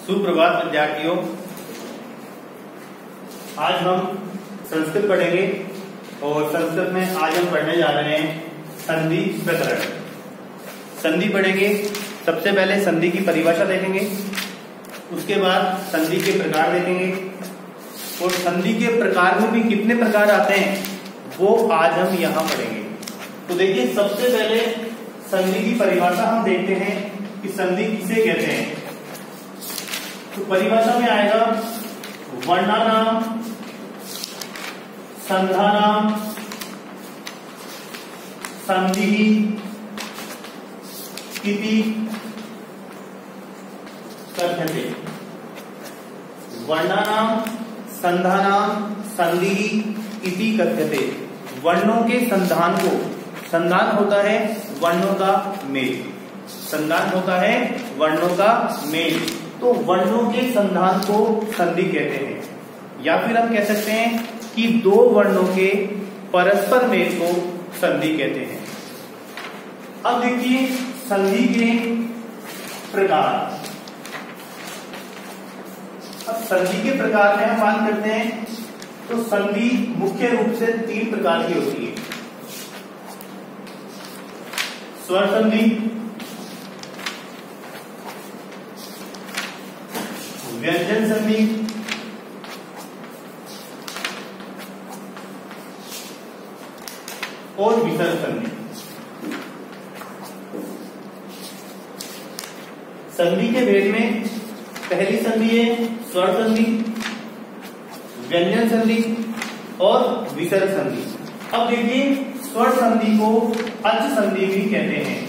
सुप्रभात विद्यार्थियों, आज हम संस्कृत पढ़ेंगे और संस्कृत में आज हम पढ़ने जा रहे हैं संधि प्रकरण। संधि पढ़ेंगे। सबसे पहले संधि की परिभाषा देखेंगे, उसके बाद संधि के प्रकार देखेंगे और संधि के प्रकार में भी कितने प्रकार आते हैं वो आज हम यहाँ पढ़ेंगे। तो देखिए, सबसे पहले संधि की परिभाषा हम देखते हैं कि संधि किसे कहते हैं। तो परिभाषा में आएगा वर्णानाम, संधानाम, संधि इति कथ्यते। वर्णानाम, संधानाम, संधि इति कथ्यते। वर्णों के संधान को, संधान होता है वर्णों का मेल, संधान होता है वर्णों का मेल। तो वर्णों के संधान को संधि कहते हैं, या फिर हम कह सकते हैं कि दो वर्णों के परस्पर मेल को संधि कहते हैं। अब देखिए संधि के प्रकार। अब संधि के प्रकार में हम बात करते हैं तो संधि मुख्य रूप से तीन प्रकार की होती है। स्वर संधि, व्यंजन संधि और विसर्ग संधि। संधि के भेद में पहली संधि है स्वर संधि, व्यंजन संधि और विसर्ग संधि। अब देखिए, स्वर संधि को अच संधि भी कहते हैं।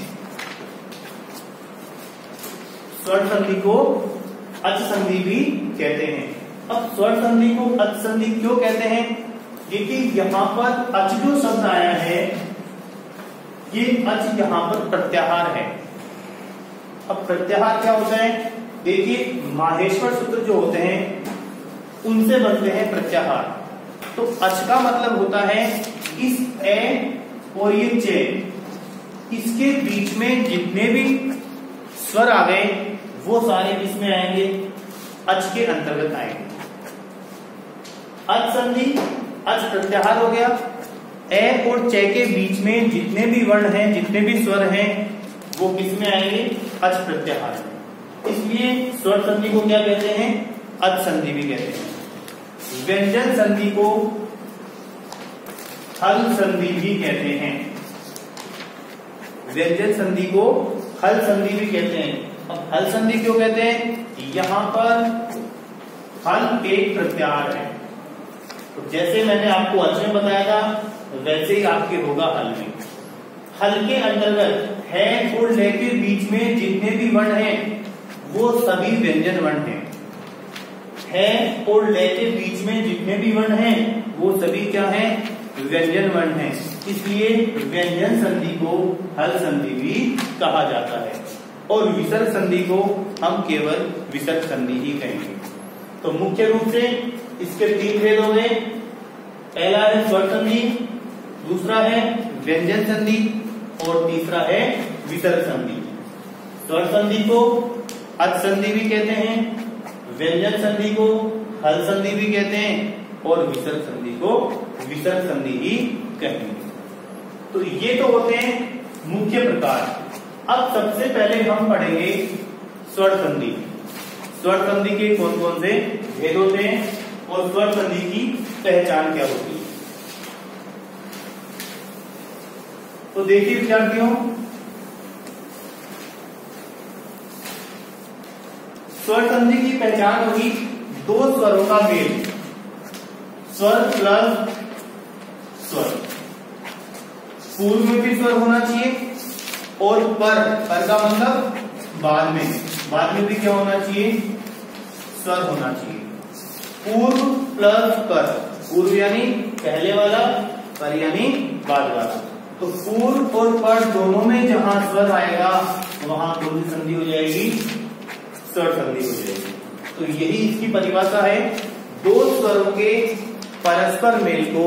स्वर संधि को अच संधि भी कहते हैं। अब स्वर संधि को अच संधि क्यों कहते हैं? देखिए, यहां पर अच जो शब्द आया है, ये अच यहां पर प्रत्याहार है। अब प्रत्याहार क्या होता है? देखिए, माहेश्वर सूत्र जो होते हैं उनसे बनते हैं प्रत्याहार। तो अच का मतलब होता है इस ए और ये चे, इसके बीच में जितने भी स्वर आ गए वो सारे किसमें आएंगे? अच के अंतर्गत आएंगे। अच संधि, अच प्रत्याहार हो गया। ए और चे के बीच में जितने भी वर्ण हैं, जितने भी स्वर हैं, वो किसमें आएंगे? अच प्रत्याहार में। इसलिए स्वर संधि को क्या कहते हैं? अच संधि भी कहते हैं। व्यंजन संधि को हल संधि भी कहते हैं। व्यंजन संधि को हल संधि भी कहते हैं। अब हल संधि क्यों कहते हैं? यहां पर हल एक प्रत्याहार है। तो जैसे मैंने आपको अच में बताया था, वैसे ही आपके होगा हल में। हल के अंतर्गत है और ले के बीच में जितने भी वर्ण हैं वो सभी व्यंजन वर्ण हैं। है और ले के बीच में जितने भी वर्ण हैं वो सभी क्या हैं? व्यंजन वर्ण हैं। इसलिए व्यंजन संधि को हल संधि भी कहा जाता है और विसर्ग संधि को हम केवल विसर्ग संधि ही कहेंगे। तो मुख्य रूप से इसके तीन भेद हो गए। पहला है स्वर संधि, दूसरा है व्यंजन संधि और तीसरा है विसर्ग संधि। स्वर संधि को अच संधि भी कहते हैं, व्यंजन संधि को हल संधि भी कहते हैं और विसर्ग संधि को विसर्ग संधि ही कहेंगे। तो ये तो होते हैं मुख्य प्रकार। अब सबसे पहले हम पढ़ेंगे स्वर संधि। स्वर संधि के कौन कौन से भेद होते हैं और स्वर संधि की पहचान क्या होती है। तो देखिए विद्यार्थियों, स्वर संधि की पहचान होगी दो स्वरों का मेल, स्वर प्लस स्वर। पूर्व में भी स्वर होना चाहिए और पर का मतलब बाद में भी क्या होना चाहिए? स्वर होना चाहिए। पूर्व प्लस पर, पूर्व यानी पहले वाला, पर यानी बाद वाला। तो पूर्व और पर दोनों में जहां स्वर आएगा वहां कौन सी संधि हो जाएगी? स्वर संधि हो जाएगी। तो यही इसकी परिभाषा है, दो स्वरों के परस्पर मेल को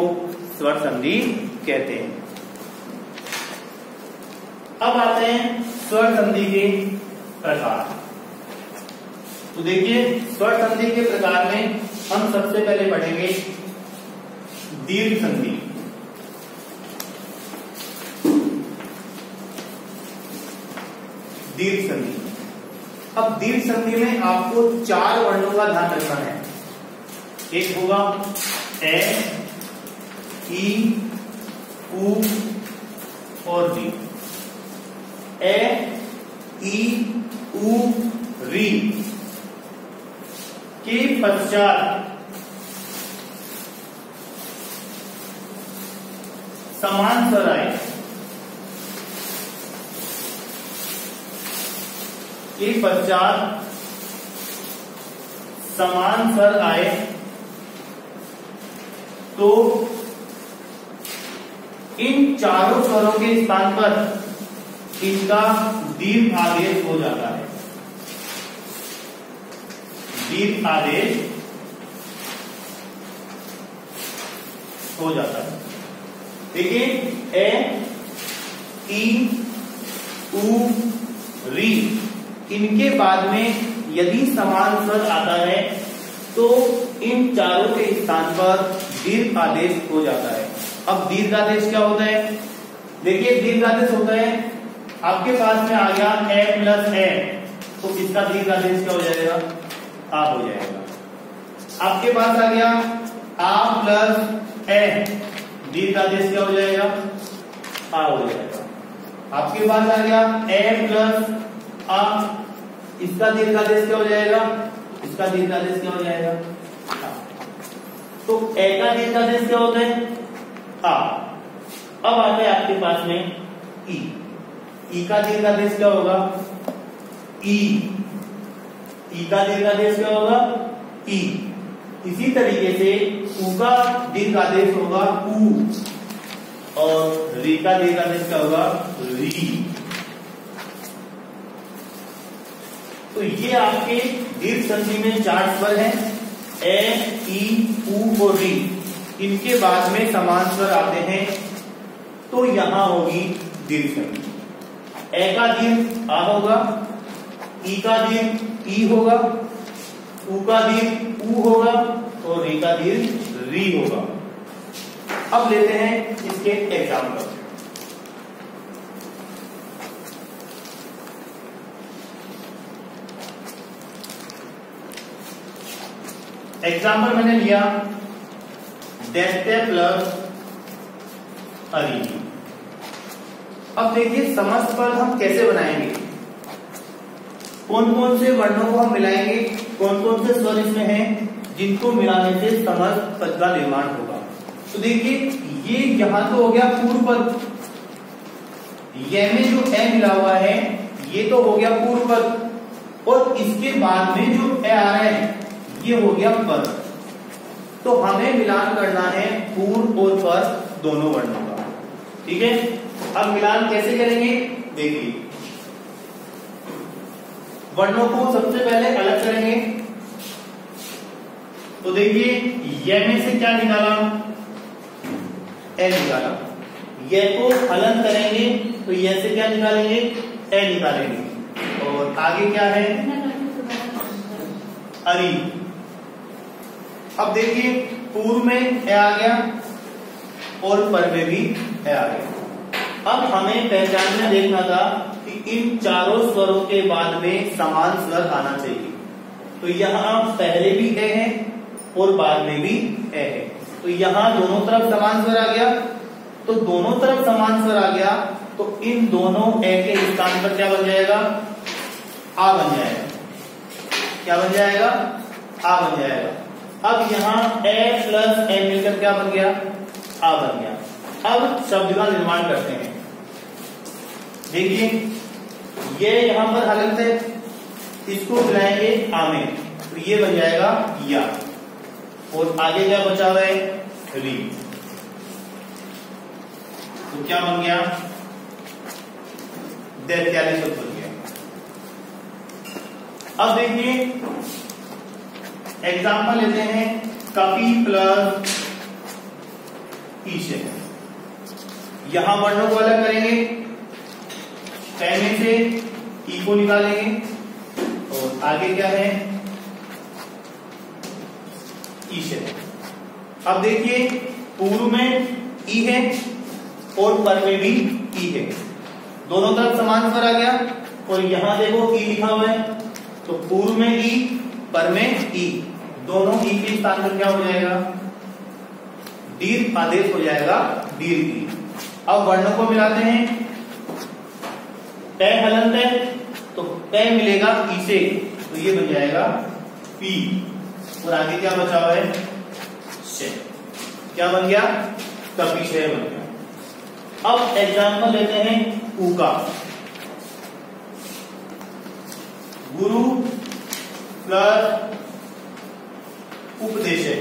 स्वर संधि कहते हैं। अब आते हैं स्वर संधि के प्रकार। तो देखिए स्वर संधि के प्रकार में हम सबसे पहले पढ़ेंगे दीर्घ संधि। दीर्घ संधि, अब दीर्घ संधि में आपको 4 वर्णों का ध्यान रखना है। एक होगा ए, ई, उ और री। ए, ई, उ, री के पश्चात समान स्वर आए, के पश्चात समान स्वर आए तो इन चारों स्वरों के स्थान पर इनका दीर्घ आदेश हो जाता है। दीर्घ आदेश हो जाता है। देखिए ए, ई, उ, री, इनके बाद में यदि समान स्वर आता है तो इन चारों के स्थान पर दीर्घ आदेश हो जाता है। अब दीर्घ आदेश क्या होता है? देखिए दीर्घ आदेश होता है, आपके पास में आ गया ए प्लस ए, तो इसका दीर्घ आदेश क्या हो जाएगा? आ हो जाएगा। आपके पास आ गया आ प्लस ए, दीर्घ आदेश क्या हो जाएगा? आ हो जाएगा। आपके पास आ गया ए प्लस आ, इसका दीर्घ आदेश क्या हो जाएगा? इसका दीर्घ आदेश क्या हो जाएगा? आ। तो ए का दीर्घ आदेश क्या होता है? आ। अब आता है आपके पास में ई, ई का दीर्घ आदेश क्या होगा? ई, ई का दीर्घ आदेश क्या होगा? ई। इसी तरीके से उ का दीर्घ आदेश होगा उ, और री का दीर्घ आदेश क्या होगा? री। तो ये आपके दीर्घ संधि में 4 स्वर हैं, ए, ई, उ और री। इनके बाद में समान स्वर आते हैं तो यहां होगी दीर्घ संधि। ए का दीर्घ आ होगा, ई का दीर्घ ई होगा, उ का दीर्घ उ होगा और री का दीर्घ री होगा। अब लेते हैं इसके एग्जाम्पल। एग्जाम्पल मैंने लिया दैत्य प्लस अरी। अब देखिए समस्त पद हम कैसे बनाएंगे, कौन कौन से वर्णों को हम मिलाएंगे, कौन कौन से स्वर इसमें हैं जिनको मिलाने से समस्त पद का निर्माण होगा। तो देखिए ये यहां तो हो गया पूर्व पद, ये में जो ए मिला हुआ है ये तो हो गया पूर्व पद, और इसके बाद में जो ए आ रहा है ये हो गया पद। तो हमें मिलान करना है पूर्व और पद दोनों वर्णों का। ठीक है, अब मिलान कैसे करेंगे? देखिए वर्णों को सबसे पहले अलग करेंगे। तो देखिए ये में से क्या निकाला? ए निकाला। ये को हलन करेंगे तो ये से क्या निकालेंगे? ए निकालेंगे। और आगे क्या है? अरी। अब देखिए पूर्व में ए आ गया और पर में भी ए आ गया। अब हमें पहचानना देखना था कि इन चारों स्वरों के बाद में समान स्वर आना चाहिए। तो यहां पहले भी ए है और बाद में भी ए है, तो यहां दोनों तरफ समान स्वर आ गया। तो दोनों तरफ समान स्वर आ गया तो इन दोनों ए के स्थान पर क्या बन जाएगा? आ बन जाएगा। क्या बन जाएगा? आ बन जाएगा। अब यहां ए प्लस ए मिलकर क्या बन गया? आ बन गया। अब शब्द का निर्माण करते हैं। देखिए ये यहां पर हलंत है, इसको मिलाएंगे आ में, तो ये बन जाएगा या, और आगे क्या बचा हुआ है? री। तो क्या बन गया? दैत्यादि शब्द बन गया। अब देखिए एग्जाम्पल लेते हैं कपि प्लस ईशे। यहां वर्णों को अलग करेंगे, कहने से ई को निकालेंगे और आगे क्या है? ईश है। अब देखिए पूर्व में ई है और पर में भी ई है, दोनों तरफ समान स्वर आ गया। और यहां देखो ई लिखा हुआ है, तो पूर्व में ई पर में ई, दोनों ई के स्थान पर क्या हो जाएगा, दीर्घ आदेश हो जाएगा, दीर्घ। अब वर्णों को मिलाते हैं, प हलंत है तो प मिलेगा ई से, तो ये बन जाएगा पी। और आगे क्या बचा हुआ है, श। क्या बन गया, कपिशय बन गया। अब एग्जाम्पल लेते हैं ऊ का। गुरु प्लस उपदेश है,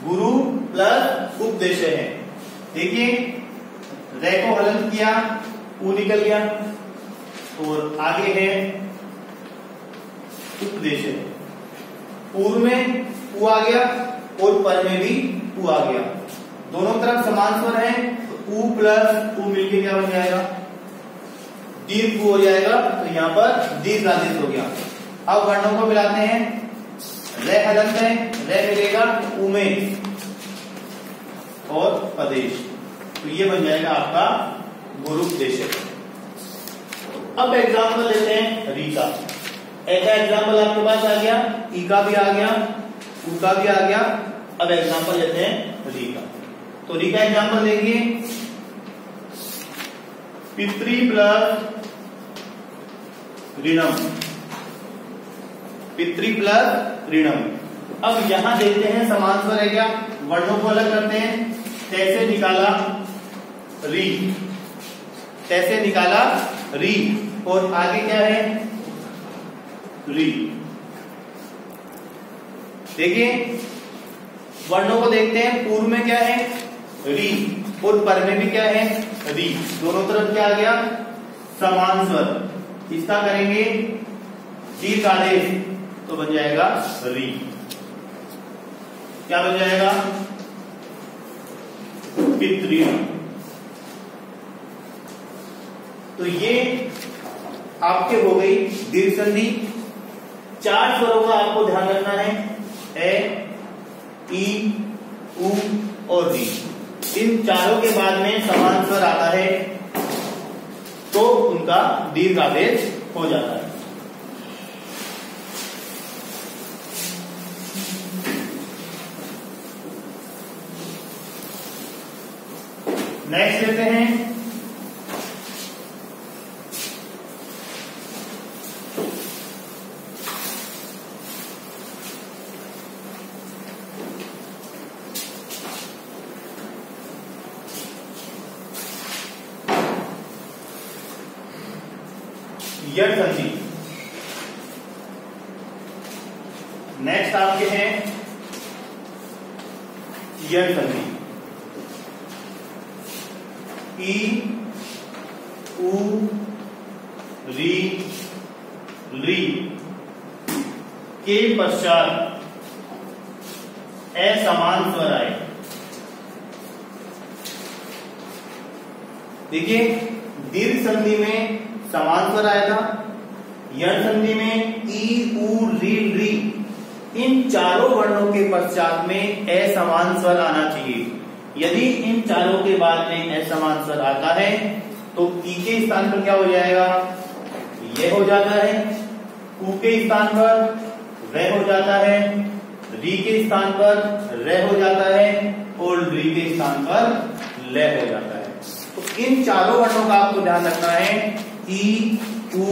गुरु प्लस उपदेश है। देखिए रे को हलंत किया, ऊ निकल गया, और आगे है उपदेश है। पूर्व में ऊ आ गया और पर में भी ऊ आ गया, दोनों तरफ समान स्वर है, तो ऊ प्लस ऊ मिलके क्या बन जाएगा, दीर्घ हो जाएगा। तो यहाँ पर दीर्घ आदेश हो गया। अब वर्णों को मिलाते हैं, रे हलंत है, रे मिलेगा ऊ में और पदेश, तो ये बन जाएगा आपका गुरुपदेश। अब एग्जाम्पल लेते हैं री का। ऐसा एग्जाम्पल आपके पास आ गया, ई का भी आ गया, ऊ का भी आ गया। अब एग्जाम्पल लेते हैं री का। तो री का एग्जाम्पल देखिए, पितृ प्लस ऋणम, पितृ प्लस ऋणम। अब यहां देखते हैं समान स्वर है क्या, वर्णों को अलग करते हैं। कैसे निकाला री, कैसे निकाला री, और आगे क्या है री। देखिए वर्णों को देखते हैं, पूर्व में क्या है री और पर में भी क्या है री, दोनों तरफ क्या आ गया, समान स्वर। इसका करेंगे दीर्घ आदेश, तो बन जाएगा री। क्या बन जाएगा, पितृ। तो ये आपके हो गई दीर्घ संधि। 4 स्वरों का आपको ध्यान रखना है, ए, ई, उ और री। इन चारों के बाद में समान स्वर आता है तो उनका दीर्घ आदेश हो जाता है। नेक्स्ट लेते हैं यट संधि। नेक्स्ट आपके हैं यट संधि। ई, उ, री, ली के पश्चात असमान स्वर आए। देखिए दीर्घ संधि में समान स्वर आया था, यट संधि में ई, उ, री, इन चारों वर्णों के पश्चात में असमान स्वर आना चाहिए। यदि इन चारों के बाद में असमान स्वर आता है तो ई के स्थान पर क्या हो जाएगा, यह हो जाता है, उ के स्थान पर वह हो जाता है, री के स्थान पर रे हो जाता है और री के स्थान पर ले हो जाता है। तो इन चारों वर्णों का आपको ध्यान रखना है, ई, उ,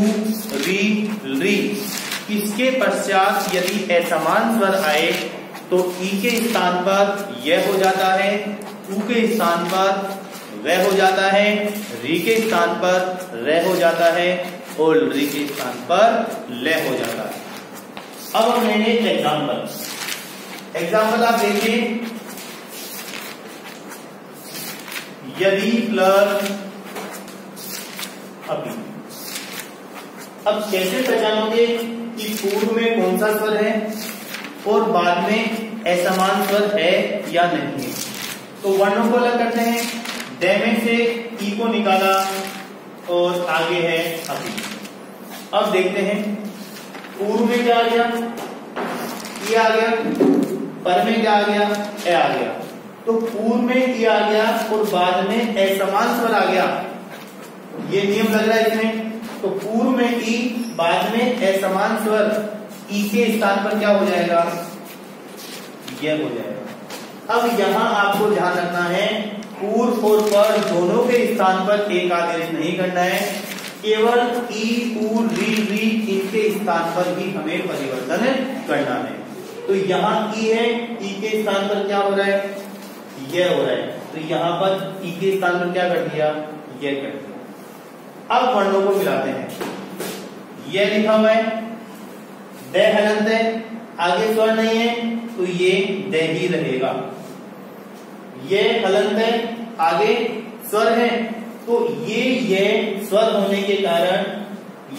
री। इसके पश्चात यदि असमान स्वर आए तो ई के स्थान पर यह हो जाता है, उ के स्थान पर वह हो जाता है, री के स्थान पर रे हो जाता है और री के स्थान पर ले हो जाता है। अब हम लेंगे एग्जाम्पल आप देखिए, यदि प्लस अभी। अब कैसे पहचानोगे कि पूर्व में कौन सा स्वर है और बाद में असमान स्वर है या नहीं है। तो वर्णों को अलग करते हैं, दे में से ई को निकाला और आगे है अभी। अब देखते हैं पूर्व में क्या आ गया, ई आ गया पर में क्या आ गया, ए आ गया। तो पूर्व में ई आ गया और बाद में असमान स्वर आ गया, ये नियम लग रहा है इसमें। तो पूर्व में ई, बाद में असमान स्वर, ई के स्थान पर क्या हो जाएगा, यह हो जाएगा। अब यहां आपको ध्यान रखना है, पूर्व और पर दोनों के स्थान पर एक आदेश नहीं करना है, केवल ई, ऊ, री, री इनके स्थान पर ही हमें परिवर्तन करना है। तो यहाँ ई है, ई के स्थान पर क्या हो रहा है, यह हो रहा है। तो यहाँ पर ई के स्थान पर क्या कर दिया, यह कर दिया। अब वर्णों को मिलाते हैं। यह लिखा हुआ है द हलंत है, आगे स्वर नहीं है तो ये द ही रहेगा। ये हलंत है, आगे स्वर है तो ये स्वर होने के कारण,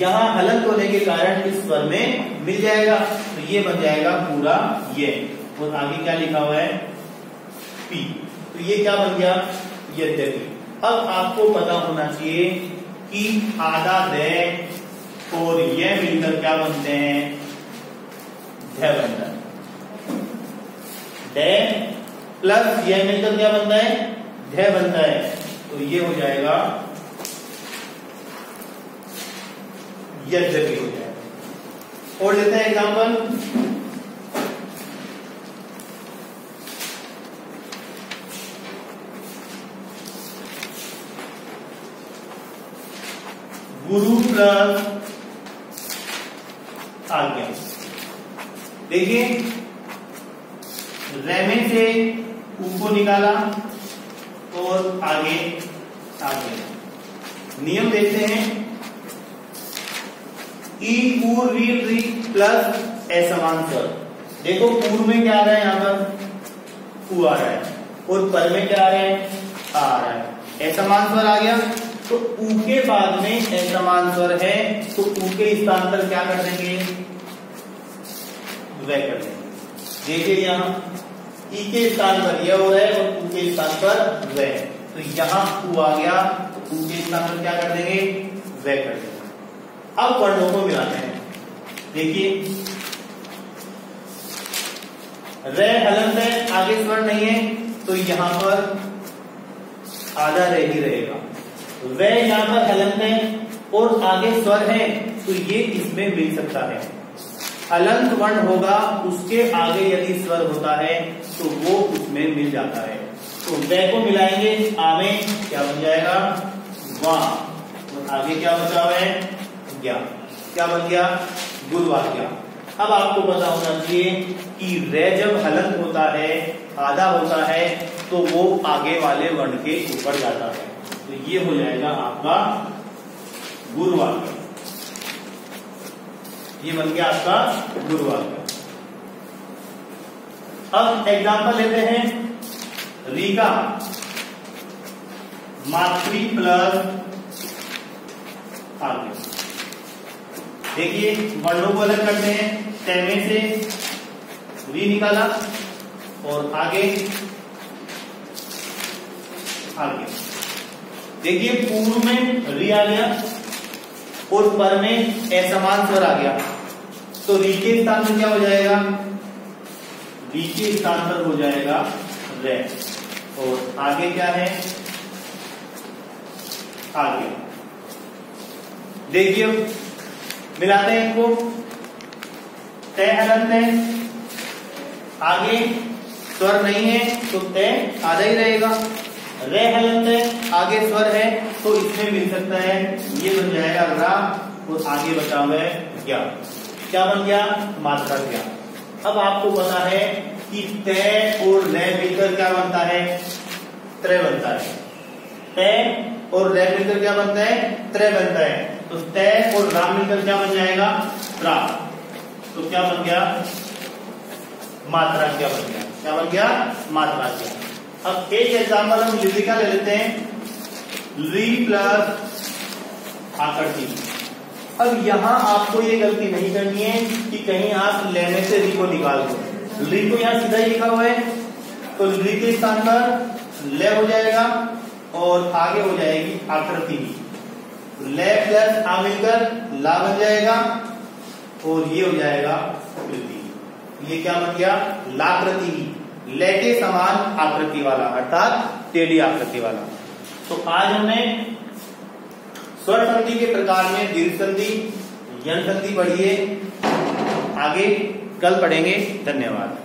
यहां हलंत होने के कारण इस स्वर में मिल जाएगा। तो ये बन जाएगा पूरा ये, और आगे क्या लिखा हुआ है, पी। तो ये क्या बन गया, यद्यपि। अब आपको पता होना चाहिए कि आधा द और ये मिलकर क्या बनते हैं, ध बनता है। ड प्लस यह मिलकर क्या बनता है, ध बनता है। तो ये हो जाएगा यद्यपि हो जाएगा। और लेते हैं एग्जांपल, गुरु प्लस आज्ञा। देखिए रेमे से ऊ को निकाला और आगे नियम देखते हैं, ई, ऊ, री, री प्लस असमान स्वर। देखो पूर्व में क्या आ रहा है, यहां पर ऊ आ रहा है और पर में क्या आ रहा है, आ रहा है। असमान स्वर आ गया तो ऊ के बाद में असमान स्वर है तो ऊ के स्थान पर क्या कर देंगे, वह कर देंगे। देखिए यहां ई के स्थान पर यह हो रहा है और ऊ के स्थान पर वह, तो यहां ऊ आ गया तो ऊ के स्थान पर क्या कर देंगे, वह कर देंगे। अब वर्णों को मिलाते हैं। देखिए रे हलंत है, आगे स्वर नहीं है तो यहां पर आधा रे ही रहेगा। वे यहां पर हलंत है और आगे स्वर है तो ये इसमें मिल सकता है। हलंत वर्ण होगा उसके आगे यदि स्वर होता है तो वो उसमें मिल जाता है। तो वे को मिलाएंगे, आ में क्या बन जाएगा, वाह, और आगे क्या बचा हुआ है, ज्ञा। क्या बन गया, गुरुवाक्या। अब आपको पता होना चाहिए कि रे जब हलंत होता है, आधा होता है तो वो आगे वाले वर्ण के ऊपर जाता है। तो ये हो जाएगा आपका गुरुवाक्य, ये बन गया आपका गुरुवाक्य। अब एग्जांपल लेते हैं, री का मातृ प्लस आगे। देखिए वर्णों को अलग करते हैं, तैमे से री निकाला और आगे देखिए पूर्व में री आ गया और पर में असमान स्वर आ गया तो री के स्थान पर क्या हो जाएगा, री के स्थान पर हो जाएगा रे। और आगे क्या है, आगे देखिए मिलाते हैं इनको, तय हलंत है, आगे स्वर नहीं है तो तय आधा ही रहेगा। रे हलंत है, आगे स्वर है तो इसमें मिल सकता है, ये बन जाएगा रा और आगे बचा हुआ है ज्ञा। क्या बन गया, मात्रा ज्ञा। अब आपको पता है कि तय और रे मिलकर क्या बनता है, त्रय बनता है। तय और रे मिलकर क्या बनता है, त्रय बनता है। तो तय और रा मिलकर क्या बन जाएगा, रा। तो क्या बन गया, मात्रा क्या बन गया, क्या बन गया, मात्रा क्या। अब एक एग्जाम्पल हम लिपि का ले लेते हैं, री प्लस आकृति। अब यहां आपको ये गलती नहीं करनी है कि कहीं आप लेने से री को निकाल दो। री को यहां सीधा ही लिखा हुआ है तो री के स्थान पर ले हो जाएगा और आगे हो जाएगी आकृति। ले प्लस आ मिलकर ला बन जाएगा और ये हो जाएगा कृति। ये क्या बन गया, लाकृति, ले के समान आकृति वाला, अर्थात टेढ़ी आकृति वाला। तो आज हमने स्वर संधि के प्रकार में दीर्घ संधि, यन संधि पढ़ी है, आगे कल पढ़ेंगे। धन्यवाद।